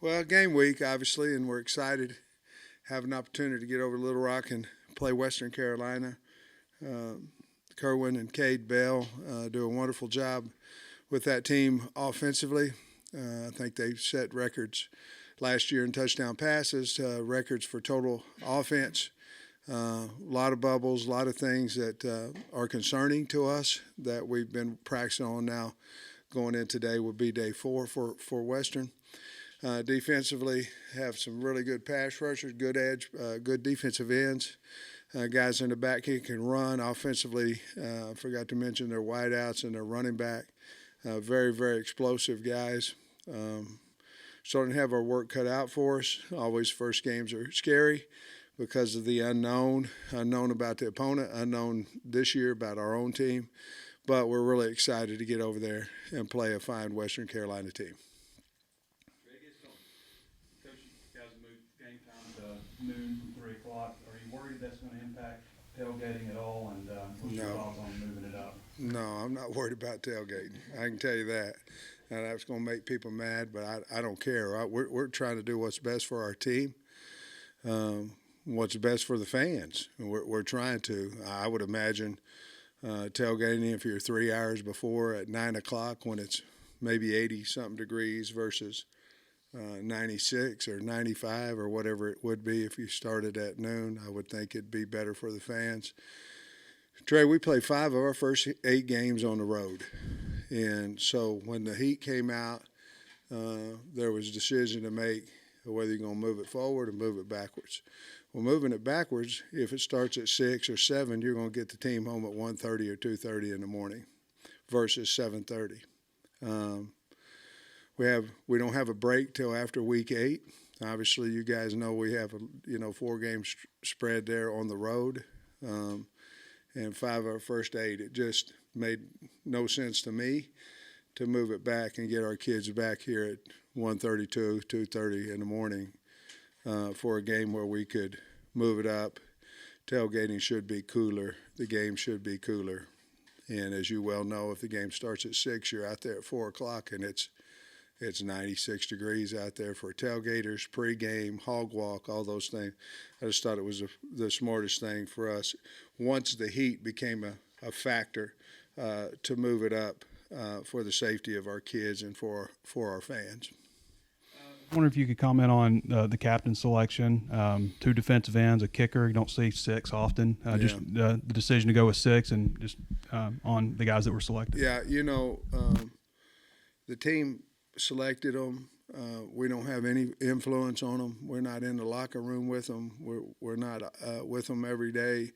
Well, game week, obviously, and we're excited. Have an opportunity to get over to Little Rock and play Western Carolina. Um, Kerwin and Cade Bell do a wonderful job with that team offensively. I think they set records last year in touchdown passes, records for total offense. A lot of bubbles, a lot of things that are concerning to us that we've been practicing on now. Going in today will be day 4 for Western. Defensively, have some really good pass rushers, good edge, good defensive ends, guys in the back who can run. Offensively, I forgot to mention their wideouts and their running back. Very, very explosive guys. Starting to have our work cut out for us. Always first games are scary because of the unknown about the opponent, unknown this year about our own team. But we're really excited to get over there and play a fine Western Carolina team. Coach, you guys moved game time to noon from 3 o'clock. Are you worried that's going to impact tailgating at all? And what's your thoughts on moving it up? No, I'm not worried about tailgating. I can tell you that. Now, that's going to make people mad, but I don't care. We're trying to do what's best for our team, what's best for the fans. We're trying to. I would imagine tailgating if you're 3 hours before at 9 o'clock when it's maybe 80-something degrees versus 96 or 95 or whatever it would be if you started at noon. I would think it'd be better for the fans. Trey, we played 5 of our first 8 games on the road. And so when the heat came out, there was a decision to make whether you're going to move it forward or move it backwards. Well, moving it backwards, if it starts at 6 or 7, you're going to get the team home at 1:30 or 2:30 in the morning versus 7:30. We don't have a break till after week 8. Obviously, you guys know we have a 4-game spread there on the road, and 5 of our first 8. It just made no sense to me to move it back and get our kids back here at 1:32, 2:30 in the morning for a game where we could move it up. Tailgating should be cooler. The game should be cooler. And as you well know, if the game starts at 6, you're out there at 4 o'clock, and it's 96 degrees out there for tailgaters, pregame, hog walk, all those things. I just thought it was the smartest thing for us once the heat became a factor to move it up for the safety of our kids and for our fans. I wonder if you could comment on the captain selection. 2 defensive ends, a kicker. You don't see 6 often. Just the decision to go with 6 and just on the guys that were selected. Yeah, the team selected them. We don't have any influence on them. We're not in the locker room with them. We're not with them every day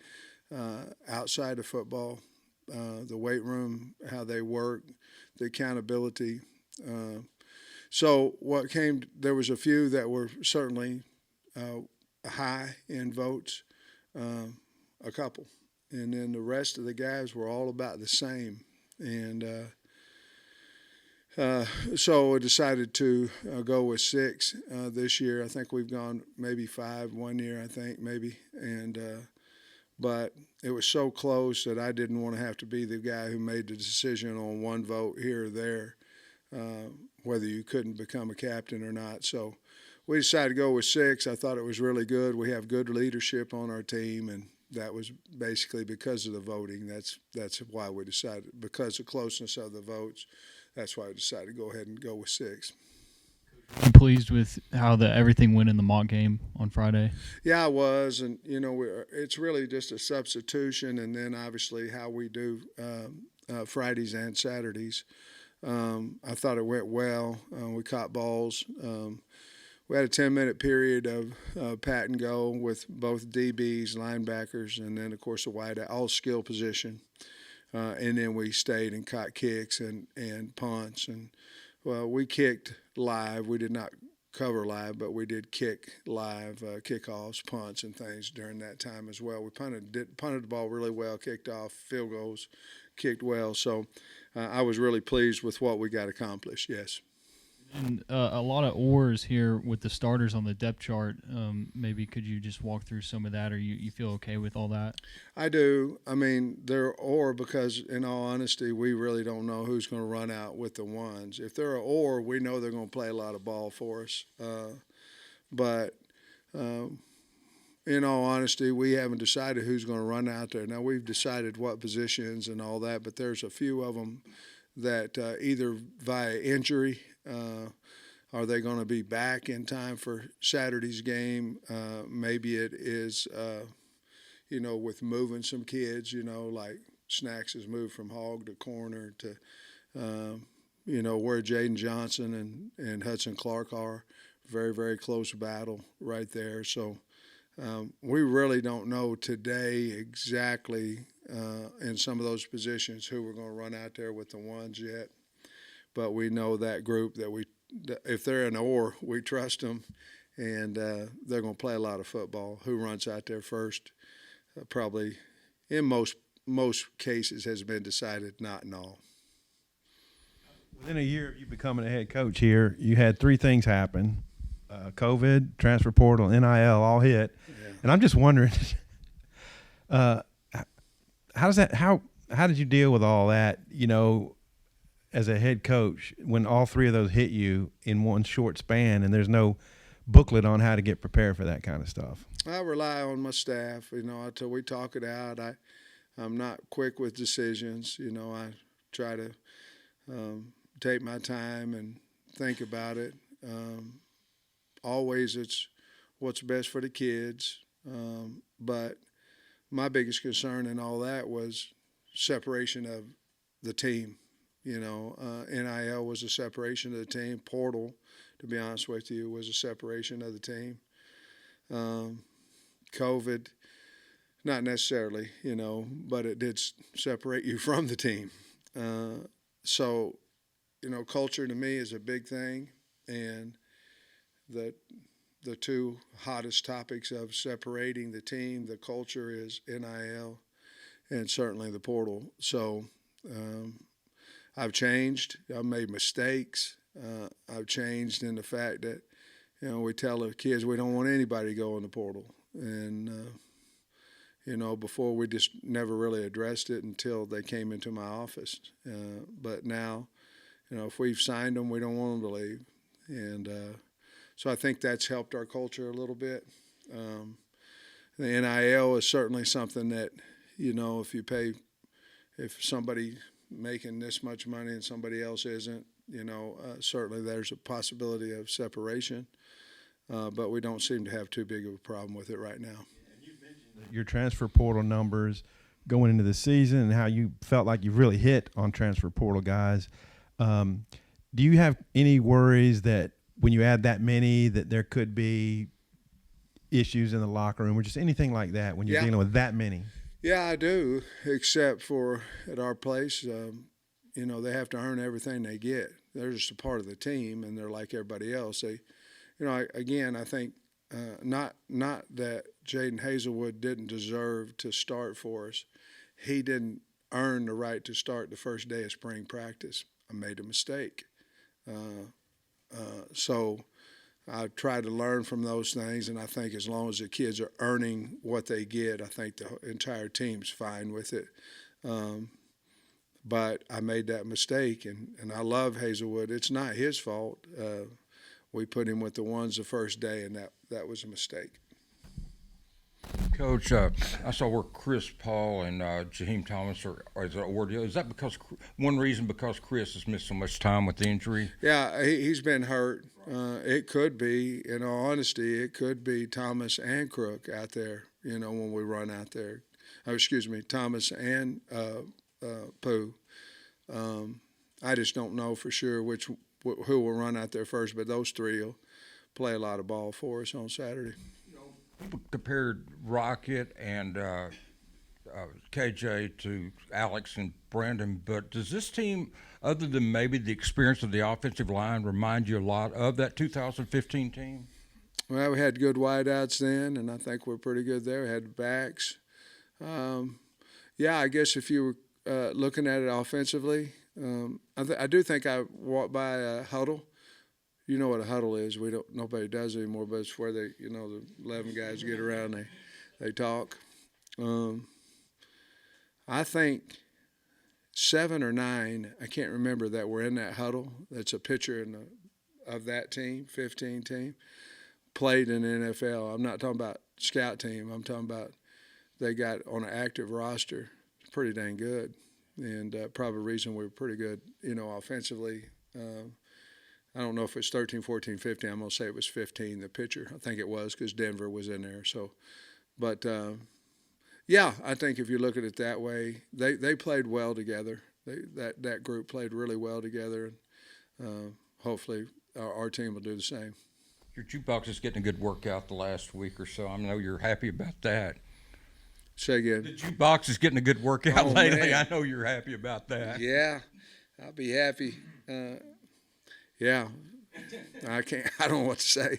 outside of football. The weight room, how they work, the accountability. So there was a few that were certainly high in votes, a couple. And then the rest of the guys were all about the same. And so I decided to go with 6 this year. I think we've gone maybe 5 one year, I think, maybe. And but it was so close that I didn't want to have to be the guy who made the decision on one vote here or there, whether you couldn't become a captain or not. So we decided to go with 6. I thought it was really good. We have good leadership on our team, and that was basically because of the voting. That's why we decided, because of the closeness of the votes. That's why I decided to go ahead and go with 6. You pleased with how everything went in the mock game on Friday? Yeah, I was, and it's really just a substitution, and then obviously how we do Fridays and Saturdays. I thought it went well. We caught balls. We had a 10-minute period of pat and go with both DBs, linebackers, and then of course the wide, all skill position. And then we stayed and caught kicks and punts. And, well, we kicked live. We did not cover live, but we did kick live, kickoffs, punts, and things during that time as well. We punted the ball really well, kicked off, field goals, kicked well. So I was really pleased with what we got accomplished, yes. And a lot of oars here with the starters on the depth chart. Maybe could you just walk through some of that, or you feel okay with all that? I do. I mean, because in all honesty, we really don't know who's going to run out with the ones. If they're an or, we know they're going to play a lot of ball for us. But in all honesty, we haven't decided who's going to run out there. Now, we've decided what positions and all that, but there's a few of them that either via injury, are they going to be back in time for Saturday's game? Maybe it is, with moving some kids, like Snacks has moved from hog to corner to, where Jaden Johnson and Hudson Clark are. Very, very close battle right there. So we really don't know today exactly in some of those positions who we're going to run out there with the ones yet. But we know that group that if they're an or, we trust them, and they're going to play a lot of football. Who runs out there first probably in most cases has been decided, not in all. Within a year of you becoming a head coach here, you had three things happen. COVID, transfer portal, NIL all hit. Yeah. And I'm just wondering, how did you deal with all that, as a head coach when all three of those hit you in one short span and there's no booklet on how to get prepared for that kind of stuff? I rely on my staff, until we talk it out. I'm not quick with decisions. I try to take my time and think about it. Always it's what's best for the kids. But my biggest concern in all that was separation of the team. NIL was a separation of the team. Portal, to be honest with you, was a separation of the team. COVID, not necessarily, but it did separate you from the team. So, culture to me is a big thing, and the two hottest topics of separating the team, the culture, is NIL and certainly the portal. So I've changed. I've made mistakes. I've changed in the fact that, we tell the kids we don't want anybody to go in the portal. And, before we just never really addressed it until they came into my office. But now, if we've signed them, we don't want them to leave. And so I think that's helped our culture a little bit. The NIL is certainly something that, if somebody making this much money and somebody else isn't, certainly there's a possibility of separation. But we don't seem to have too big of a problem with it right now. You mentioned your transfer portal numbers going into the season and how you felt like you really hit on transfer portal guys. Do you have any worries that when you add that many that there could be issues in the locker room or just anything like that when you're dealing with that many? Yeah, I do, except for at our place, they have to earn everything they get. They're just a part of the team, and they're like everybody else. They, I think not that Jaden Hazelwood didn't deserve to start for us. He didn't earn the right to start the first day of spring practice. I made a mistake. So I try to learn from those things, and I think as long as the kids are earning what they get, I think the entire team's fine with it. But I made that mistake, and I love Hazelwood. It's not his fault. We put him with the ones the first day, and that was a mistake. Coach, I saw where Chris Paul and Jaheim Thomas are as an ordeal. Is that one reason because Chris has missed so much time with the injury? Yeah, he's been hurt. It could be, in all honesty, it could be Thomas and Crook out there, when we run out there. Thomas and Pooh. I just don't know for sure who will run out there first, but those three will play a lot of ball for us on Saturday. People compared Rocket and KJ to Alex and Brandon, but does this team, other than maybe the experience of the offensive line, remind you a lot of that 2015 team? Well, we had good wideouts then, and I think we're pretty good there. We had backs. I guess if you were looking at it offensively, I do think I walked by a huddle you know what a huddle is. Nobody does it anymore, but it's where the 11 guys get around, they talk. I think 7 or 9, I can't remember, that were in that huddle. That's a pitcher of that team, 15 team, played in the NFL. I'm not talking about scout team. I'm talking about they got on an active roster. It's pretty dang good, and probably the reason we were pretty good, offensively. I don't know if it's 13, 14, 15. I'm going to say it was 15, the pitcher. I think it was because Denver was in there. So, but, yeah, I think if you look at it that way, they played well together. That group played really well together. And hopefully our team will do the same. Your jukebox is getting a good workout the last week or so. I know you're happy about that. Say again. The jukebox is getting a good workout lately. Man. I know you're happy about that. Yeah, I'll be happy. Yeah, I don't know what to say,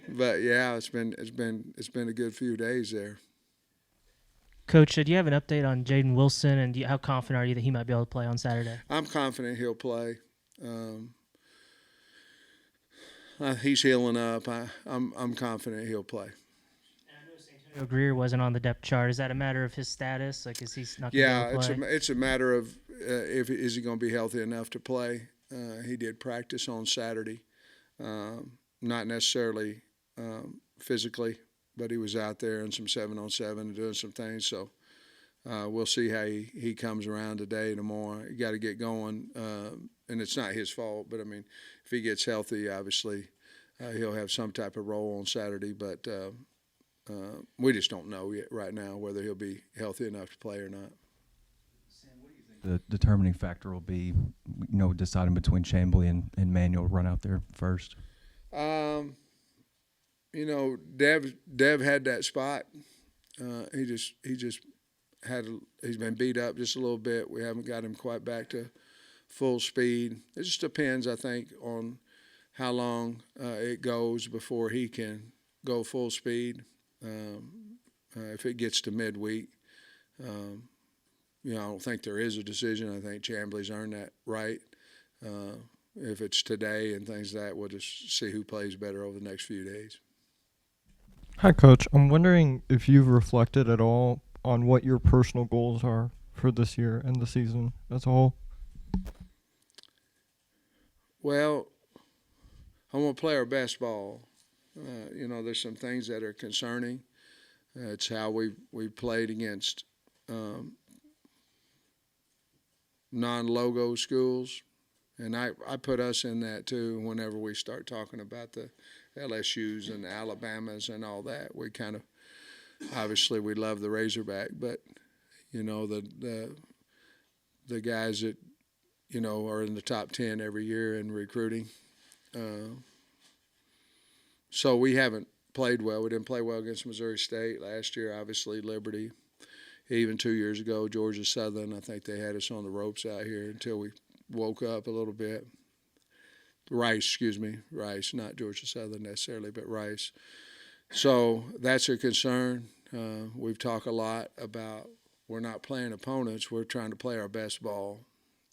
but yeah, it's been a good few days there. Coach, do you have an update on Jaden Wilson, and how confident are you that he might be able to play on Saturday? I'm confident he'll play. He's healing up. I'm confident he'll play. Antonio Greer wasn't on the depth chart. Is that a matter of his status? Like, is he not going Yeah, to play? it's a matter of is he going to be healthy enough to play. He did practice on Saturday, not necessarily physically, but he was out there in some 7-on-7 and doing some things. So we'll see how he comes around today and tomorrow. You got to get going, and it's not his fault. But I mean, if he gets healthy, obviously he'll have some type of role on Saturday. But we just don't know yet right now whether he'll be healthy enough to play or not. The determining factor will be, deciding between Chamblee and Manuel run out there first? Dev had that spot. He's been beat up just a little bit. We haven't got him quite back to full speed. It just depends, I think, on how long it goes before he can go full speed. If it gets to midweek, I don't think there is a decision. I think Chamblee's earned that right. If it's today and things like that, we'll just see who plays better over the next few days. Hi, Coach. I'm wondering if you've reflected at all on what your personal goals are for this year and the season as a whole. Well, I want to play our best ball. There's some things that are concerning. It's how we played against non-logo schools, and I put us in that too. Whenever we start talking about the LSU's and the Alabamas and all that, we kind of obviously we love the Razorback, but the guys that are in the top 10 every year in recruiting. So we haven't played well. We didn't play well against Missouri State last year. Obviously, Liberty. Even 2 years ago, Georgia Southern, I think they had us on the ropes out here until we woke up a little bit. Rice, not Georgia Southern necessarily, but Rice. So that's a concern. We've talked a lot about we're not playing opponents. We're trying to play our best ball,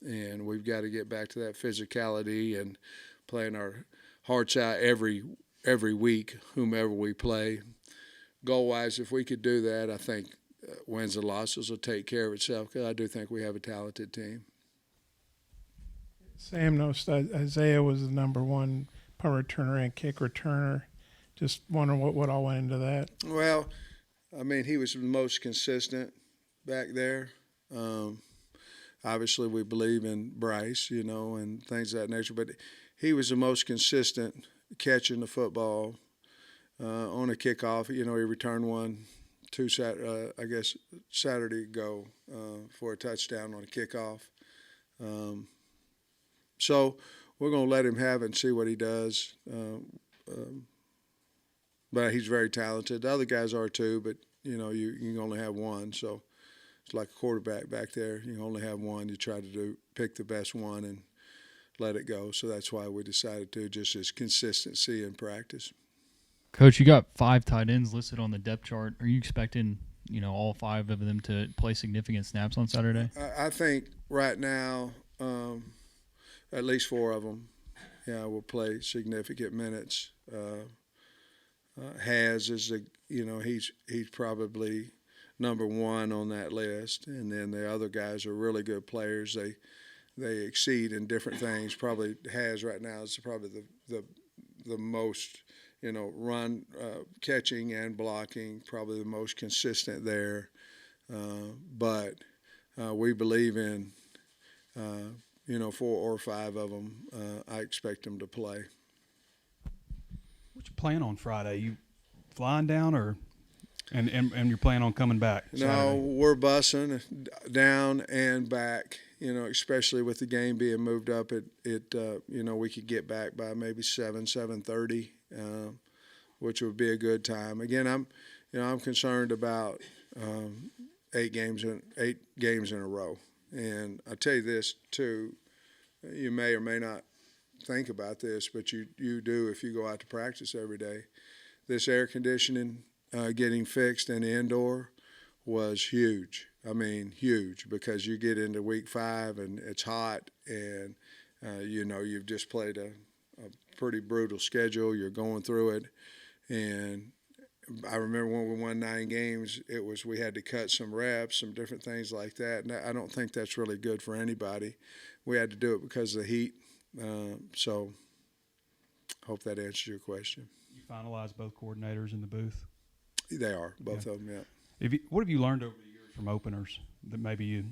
and we've got to get back to that physicality and playing our hearts out every week, whomever we play. Goal-wise, if we could do that, I think wins and losses will take care of itself because I do think we have a talented team. Sam noticed that Isaiah was the number one punt returner and kick returner. Just wondering what all went into that. Well, I mean, he was the most consistent back there. Obviously, we believe in Bryce, and things of that nature, but he was the most consistent catching the football on a kickoff. He returned one Saturday ago for a touchdown on a kickoff. So we're going to let him have it and see what he does. But he's very talented. The other guys are too, but, you can only have one. So it's like a quarterback back there. You can only have one. You try to pick the best one and let it go. So that's why we decided to just as consistency in practice. Coach, you got 5 tight ends listed on the depth chart. Are you expecting, all 5 of them to play significant snaps on Saturday? I think right now, at least 4 of them will play significant minutes. Has is he's probably number one on that list, and then the other guys are really good players. They exceed in different things. Probably Has right now is probably the most run catching and blocking, probably the most consistent there. But we believe in 4 or 5 of them. I expect them to play. What's your plan on Friday? You flying down, or and you're planning on coming back Saturday? No, we're busing down and back. Especially with the game being moved up, we could get back by maybe 7:30, which would be a good time. Again, I'm concerned about 8 games in a row, and I tell you this too. You may or may not think about this, but you do if you go out to practice every day. This air conditioning getting fixed in the indoor was huge. I mean, huge, because you get into week 5 and it's hot, and you've just played a pretty brutal schedule. You're going through it, and I remember when we won 9 games, we had to cut some reps, some different things like that, and I don't think that's really good for anybody. We had to do it because of the heat. So hope that answers your question. You finalized both coordinators in the booth? They are, both of them, yeah. What have you learned over the years from openers that maybe you,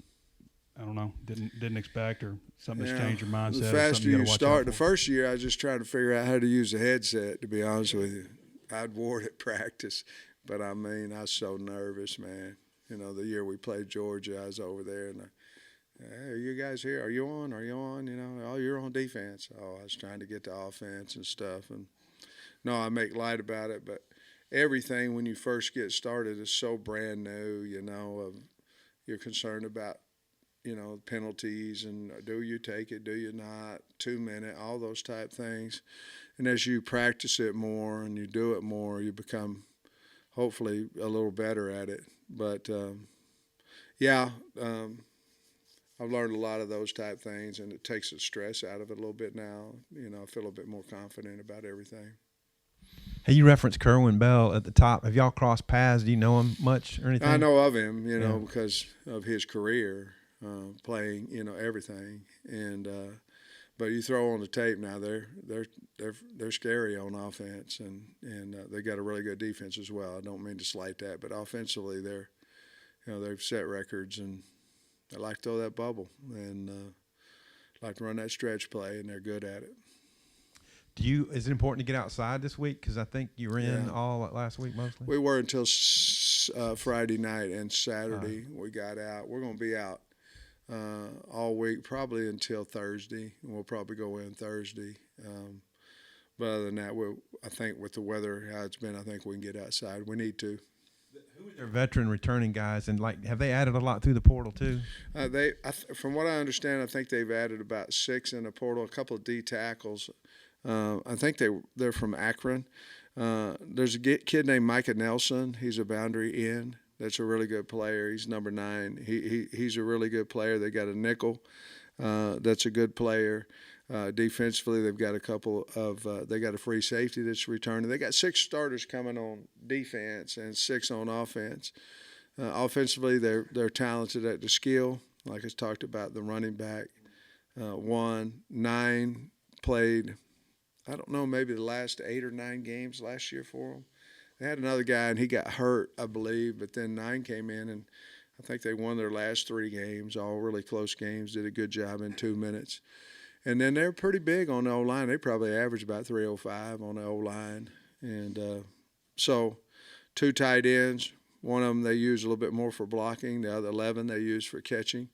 I don't know, didn't expect, or something that's changed your mindset? The faster you start, the first year I was just trying to figure out how to use the headset, to be honest with you. I'd wore it at practice, but I was so nervous, man. The year we played Georgia, I was over there, and hey, are you guys here? Are you on? Are you on? Oh, you're on defense. Oh, I was trying to get to offense and stuff. And no, I make light about it, but everything when you first get started is so brand new, you're concerned about, penalties and do you take it, do you not, 2-minute, all those type things. And as you practice it more and you do it more, you become hopefully a little better at it. But, I've learned a lot of those type things, and it takes the stress out of it a little bit now. I feel a little bit more confident about everything. Hey, you referenced Kerwin Bell at the top. Have y'all crossed paths? Do you know him much or anything? I know of him, because of his career, playing, everything. And but you throw on the tape now, they're scary on offense, and they got a really good defense as well. I don't mean to slight that, but offensively they've set records, and they like to throw that bubble and like to run that stretch play, and they're good at it. Is it important to get outside this week? Because I think you were in all last week mostly. We were until Friday night, and Saturday we got out. We're going to be out all week, probably until Thursday, and we'll probably go in Thursday. But other than that, I think with the weather, how it's been, I think we can get outside. We need to. Who are their veteran returning guys, and have they added a lot through the portal too? From what I understand, I think they've added about 6 in the portal, a couple of D tackles. I think they're from Akron. There's a kid named Micah Nelson. He's a boundary end. That's a really good player. He's number 9. He's a really good player. They got a nickel. That's a good player. Defensively, they've got a couple of they got a free safety that's returning. They got 6 starters coming on defense and 6 on offense. Offensively, they're talented at the skill, like I talked about, the running back. 9 played, I don't know, maybe the last 8 or 9 games last year for them. They had another guy, and he got hurt, I believe, but then 9 came in, and I think they won their last 3 games, all really close games, did a good job in 2 minutes. And then they're pretty big on the O-line. They probably average about 305 on the O-line. And so 2 tight ends. One of them they use a little bit more for blocking. The other 11 they use for catching.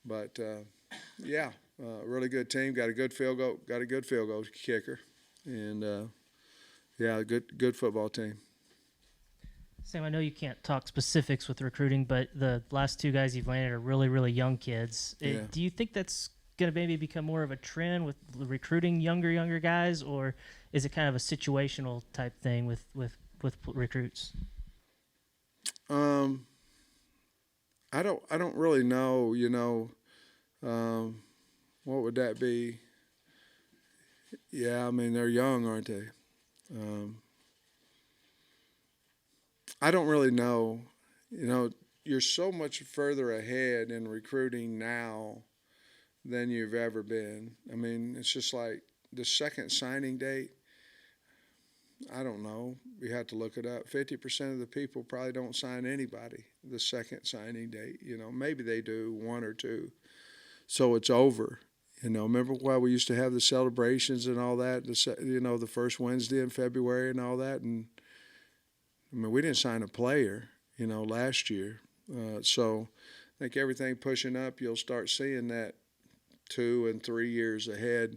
But, really good team. Got a good field goal kicker. And, good football team. Sam, I know you can't talk specifics with recruiting, but the last 2 guys you've landed are really, really young kids. Yeah. Do you think that's going to maybe become more of a trend with recruiting younger guys, or is it kind of a situational type thing with recruits? I don't really know, what would that be? Yeah, I mean, they're young, aren't they? I don't really know. You know, you're so much further ahead in recruiting now than you've ever been. I mean, it's just like the second signing date. I don't know. You have to look it up. 50% of the people probably don't sign anybody the second signing date. You know, maybe they do one or two. So it's over. You know, remember why we used to have the celebrations and all that, the first Wednesday in February and all that? And, I mean, we didn't sign a player, last year. So I think everything pushing up, you'll start seeing that 2 and 3 years ahead,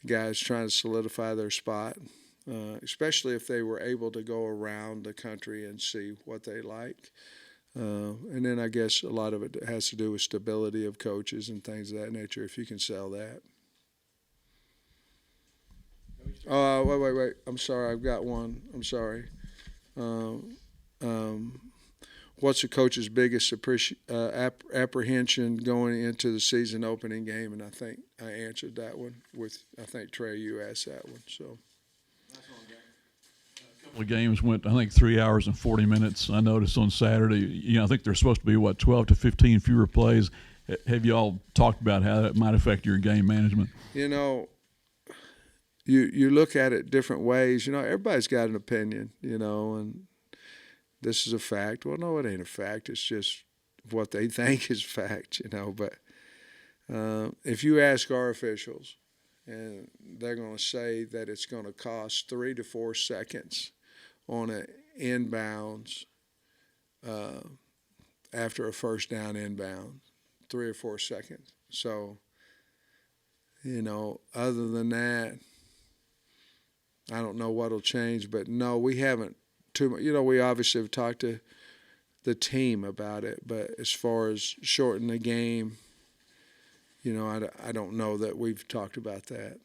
guys trying to solidify their spot, especially if they were able to go around the country and see what they like. And then I guess a lot of it has to do with stability of coaches and things of that nature, if you can sell that. Wait. I'm sorry. I've got one. I'm sorry. What's the coach's biggest apprehension going into the season opening game? And I think I answered that one I think, Trey, you asked that one. So. The games went, I think, 3 hours and 40 minutes. I noticed on Saturday, I think there's supposed to be, 12 to 15 fewer plays. Have you all talked about how that might affect your game management? You look at it different ways. Everybody's got an opinion, and this is a fact. Well, no, it ain't a fact. It's just what they think is fact, But if you ask our officials, and they're going to say that it's going to cost 3 to 4 seconds on an inbounds after a first down inbound, 3 or 4 seconds. So, other than that, I don't know what'll change. But no, we haven't too much. We obviously have talked to the team about it. But as far as shorten the game, I don't know that we've talked about that.